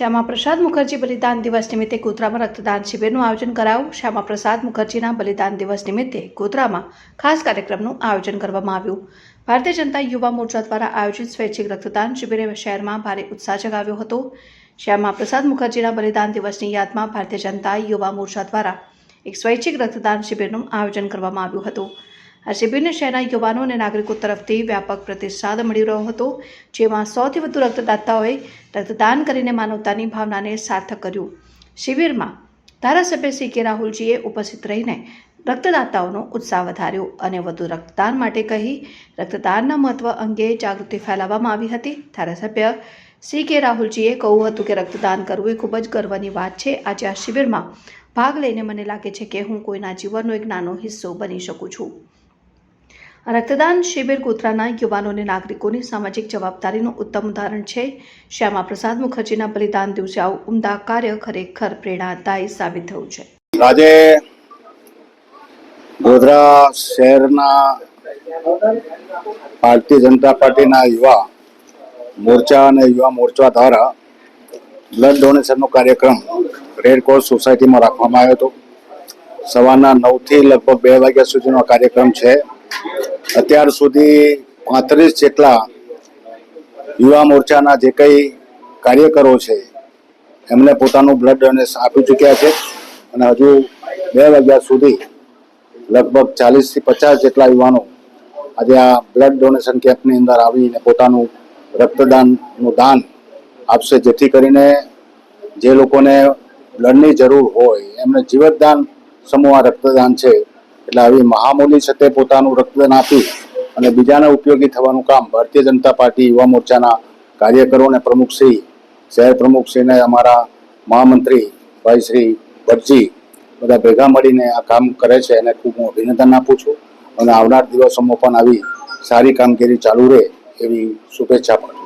શ્યામા પ્રસાદ મુખર્જી બલિદાન દિવસ નિમિત્તે ગોધરામાં રક્તદાન શિબિરનું આયોજન કરાયું। શ્યામા પ્રસાદ મુખર્જીના બલિદાન દિવસ નિમિત્તે ગોધરામાં ખાસ કાર્યક્રમનું આયોજન કરવામાં આવ્યું। ભારતીય જનતા યુવા મોરચા દ્વારા આયોજિત સ્વૈચ્છિક રક્તદાન શિબિરે શહેરમાં ભારે ઉત્સાહ જગાવ્યો હતો। શ્યામા પ્રસાદ મુખર્જીના બલિદાન દિવસની યાદમાં ભારતીય જનતા યુવા મોરચા દ્વારા એક સ્વૈચ્છિક રક્તદાન શિબિરનું આયોજન કરવામાં આવ્યું હતું। આ શિબિરને શહેરના યુવાનો અને નાગરિકો તરફથી વ્યાપક પ્રતિસાદ મળી રહ્યો હતો, જેમાં 100થી વધુ રક્તદાતાઓએ રક્તદાન કરીને માનવતાની ભાવનાને સાર્થક કર્યું। શિબિરમાં ધારાસભ્ય સી.કે. રાહુલજીએ ઉપસ્થિત રહીને રક્તદાતાઓનો ઉત્સાહ વધાર્યો અને વધુ રક્તદાન માટે કહી રક્તદાનના મહત્વ અંગે જાગૃતિ ફેલાવવામાં આવી હતી। ધારાસભ્ય સી.કે. રાહુલજીએ કહ્યું હતું કે રક્તદાન કરવું એ ખૂબ જ ગર્વની વાત છે। આજે આ શિબિરમાં ભાગ લઈને મને લાગે છે કે હું કોઈના જીવનનો એક નાનો હિસ્સો બની શકું છું। રક્તદાન શિબિર ગોધરાના યુવાનો અને નાગરિકોની સામાજિક જવાબદારીનું ઉત્તમ ઉદાહરણ છે। શ્યામા પ્રસાદ મુખર્જીના બલિદાન દિવસે આવું ઉમદા કાર્ય ખરેખર પ્રેરણાદાયી સાબિત થયું છે। આજે ગોધરા શહેરના ભારતીય જનતા પાર્ટીના યુવા મોરચા અને યુવા મોરચા દ્વારા બ્લડ ડોનેશનનો કાર્યક્રમ રેડક્રોસ સોસાયટીમાં રાખવામાં આવ્યો હતો। સવારના 9થી લગભગ 2 વાગ્યા સુધીનો કાર્યક્રમ છે। અત્યાર સુધી 35 જેટલા યુવા મોરચાના જે કંઈ કાર્યકરો છે એમને પોતાનું બ્લડ ડોનેશન આપી ચૂક્યા છે અને હજુ 2 વાગ્યા સુધી લગભગ 40થી 50 જેટલા યુવાનો આજે આ બ્લડ ડોનેશન કેમ્પની અંદર આવીને પોતાનું રક્તદાનનું દાન આપશે, જેથી કરીને જે લોકોને બ્લડની જરૂર હોય એમને જીવતદાન સમૂહ આ રક્તદાન છે। એટલે આવી મહામૂલી છતે પોતાનું રક્તદાન આપી અને બીજાને ઉપયોગી થવાનું કામ ભારતીય જનતા પાર્ટી યુવા મોરચાના કાર્યકરો અને પ્રમુખશ્રી, શહેર પ્રમુખશ્રીને અમારા મહામંત્રી ભાઈ શ્રી ભટ્ટજી બધા ભેગા મળીને આ કામ કરે છે અને ખૂબ હું અભિનંદન આપું છું અને આવનાર દિવસોમાં પણ આવી સારી કામગીરી ચાલુ રહે એવી શુભેચ્છા પણ।